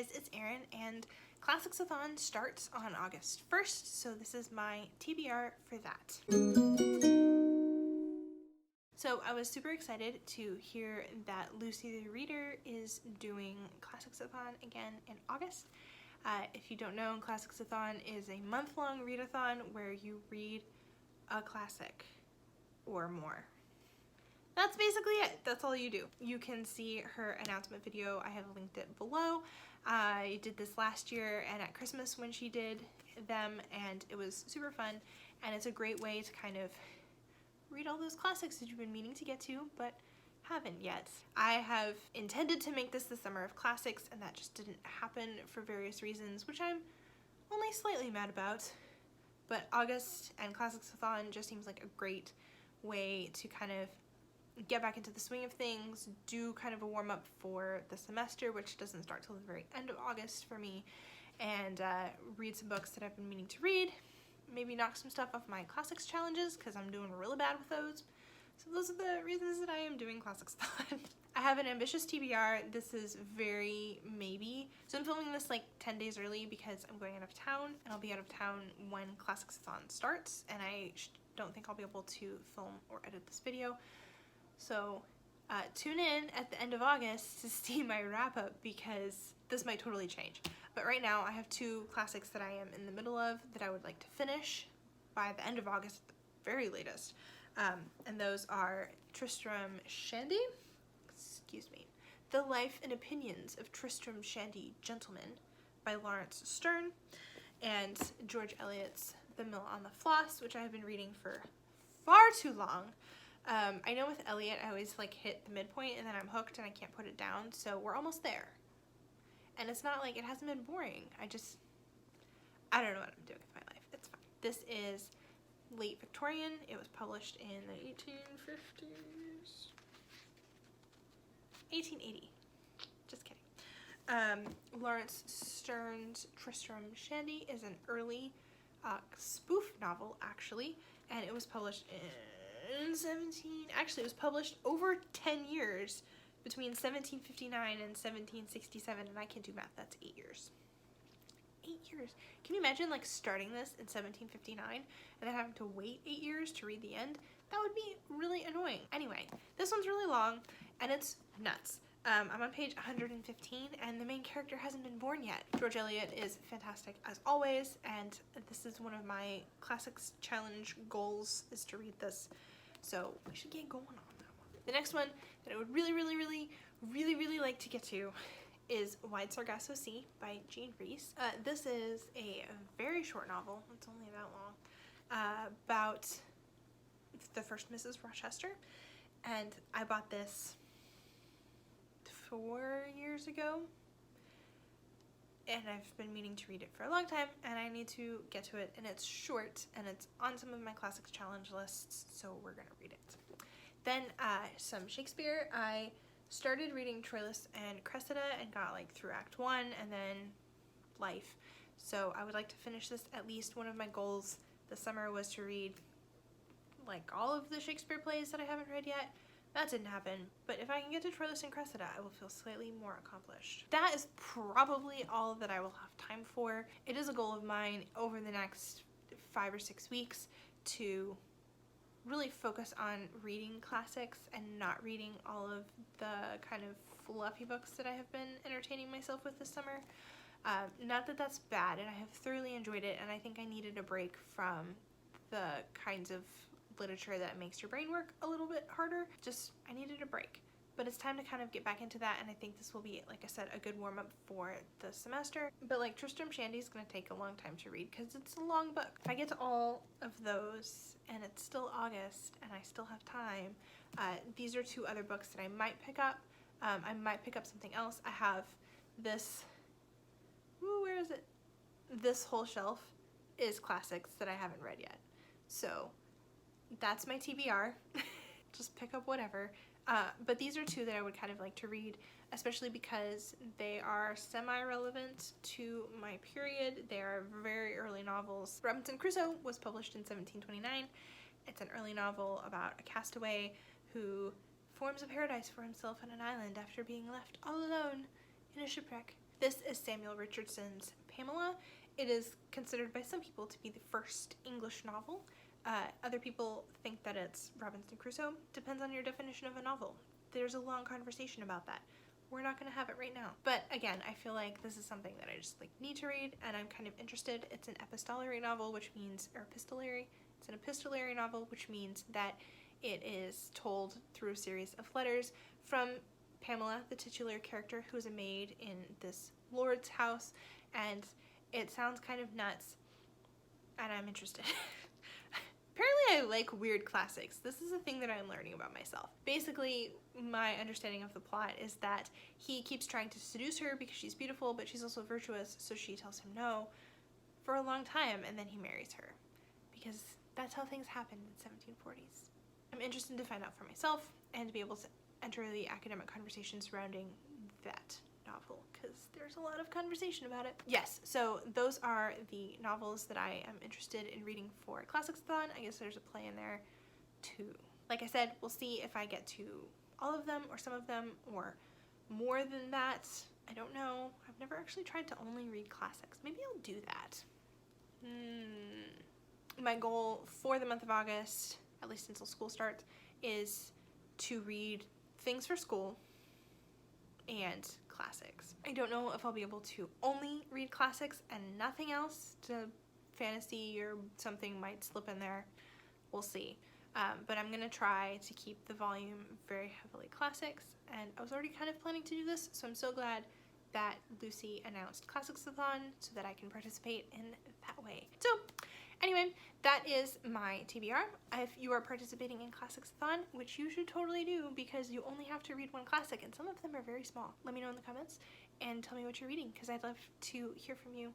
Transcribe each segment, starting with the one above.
guys, it's Erin, and Classicsathon starts on August 1st, so this is my TBR for that. So I was super excited to hear that Lucy the Reader is doing Classicsathon again in August. If you don't know, Classicsathon is a month-long readathon where you read a classic or more. That's basically it. That's all you do. You can see her announcement video. I have linked it below. I did this last year and at Christmas when she did them, and it was super fun, and it's a great way to kind of read all those classics that you've been meaning to get to but haven't yet. I have intended to make this the summer of classics, and that just didn't happen for various reasons, which I'm only slightly mad about. But August and Classicsathon just seems like a great way to kind of get back into the swing of things, do kind of a warm-up for the semester, which doesn't start till the very end of August for me, and read some books that I've been meaning to read, maybe knock some stuff off my classics challenges because I'm doing really bad with those. So those are the reasons that I am doing Classicsathon. I have an ambitious TBR. This is very maybe. So I'm filming this like 10 days early because I'm going out of town, and I'll be out of town when Classicsathon starts, and I don't think I'll be able to film or edit this video. So tune in at the end of August to see my wrap up, because this might totally change. But right now I have two classics that I am in the middle of that I would like to finish by the end of August at the very latest. And those are Tristram Shandy, The Life and Opinions of Tristram Shandy, Gentleman by Lawrence Stern, and George Eliot's The Mill on the Floss, which I have been reading for far too long. I know with Eliot I always like hit the midpoint and then I'm hooked and I can't put it down, so we're almost there. And it's not like it hasn't been boring. I don't know what I'm doing with my life. It's fine. This is late Victorian. It was published in the 1850s. 1880. Just kidding. Lawrence Stern's Tristram Shandy is an early spoof novel, actually, and it was published in it was published over 10 years between 1759 and 1767, and I can't do math, that's 8 years. 8 years. Can you imagine like starting this in 1759 and then having to wait 8 years to read the end? That would be really annoying. Anyway, this one's really long and it's nuts. I'm on page 115 and the main character hasn't been born yet. George Eliot is fantastic as always, and this is one of my classics challenge goals, is to read this. So we should get going on that one. The next one that I would really like to get to is Wide Sargasso Sea by Jean Rhys. This is a very short novel. It's only that long. About the first Mrs. Rochester. And I bought this 4 years ago, and I've been meaning to read it for a long time, and I need to get to it, and it's short, and it's on some of my classics challenge lists, so we're gonna read it. Then some Shakespeare. I started reading Troilus and Cressida and got like through Act 1 and then life. So I would like to finish this. At least one of my goals this summer was to read like all of the Shakespeare plays that I haven't read yet. That didn't happen, but if I can get to Troilus and Cressida, I will feel slightly more accomplished. That is probably all that I will have time for. It is a goal of mine over the next 5 or 6 weeks to really focus on reading classics and not reading all of the kind of fluffy books that I have been entertaining myself with this summer. Not that that's bad, and I have thoroughly enjoyed it, and I think I needed a break from the kinds of literature that makes your brain work a little bit harder. I needed a break. But it's time to kind of get back into that, and I think this will be, like I said, a good warm-up for the semester. But like Tristram Shandy is going to take a long time to read because it's a long book. If I get to all of those and it's still August and I still have time, these are two other books that I might pick up. I might pick up something else. I have this, where is it? This whole shelf is classics that I haven't read yet. So that's my TBR. Just pick up whatever. But these are two that I would kind of like to read, especially because they are semi-relevant to my period. They are very early novels. Robinson Crusoe was published in 1729. It's an early novel about a castaway who forms a paradise for himself on an island after being left all alone in a shipwreck. This is Samuel Richardson's Pamela. It is considered by some people to be the first English novel. Other people think that it's Robinson Crusoe. Depends on your definition of a novel. There's a long conversation about that. We're not going to have it right now. But again, I feel like this is something that I just need to read, and I'm kind of interested. It's an epistolary novel, which means, or epistolary. It's an epistolary novel, which means that it is told through a series of letters from Pamela, the titular character, who is a maid in this lord's house, and it sounds kind of nuts, and I'm interested. Apparently I like weird classics. This is a thing that I'm learning about myself. Basically, my understanding of the plot is that he keeps trying to seduce her because she's beautiful, but she's also virtuous, so she tells him no for a long time, and then he marries her. Because that's how things happen in the 1740s. I'm interested to find out for myself and to be able to enter the academic conversation surrounding that novel, because there's a lot of conversation about it. Yes, so those are the novels that I am interested in reading for Classicsathon. I guess there's a play in there too. Like I said, we'll see if I get to all of them or some of them or more than that. I don't know. I've never actually tried to only read classics. Maybe I'll do that. My goal for the month of August, at least until school starts, is to read things for school and classics. I don't know if I'll be able to only read classics and nothing else. Fantasy or something might slip in there. We'll see. But I'm gonna try to keep the volume very heavily classics, and I was already kind of planning to do this, so I'm so glad that Lucy announced Classicsathon so that I can participate in that way. So anyway, that is my TBR. If you are participating in Classicsathon, which you should totally do because you only have to read one classic and some of them are very small, let me know in the comments and tell me what you're reading, because I'd love to hear from you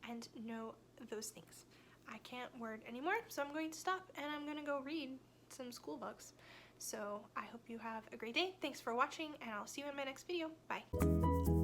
and know those things. I can't word anymore, so I'm going to stop and I'm going to go read some school books. So I hope you have a great day. Thanks for watching, and I'll see you in my next video. Bye.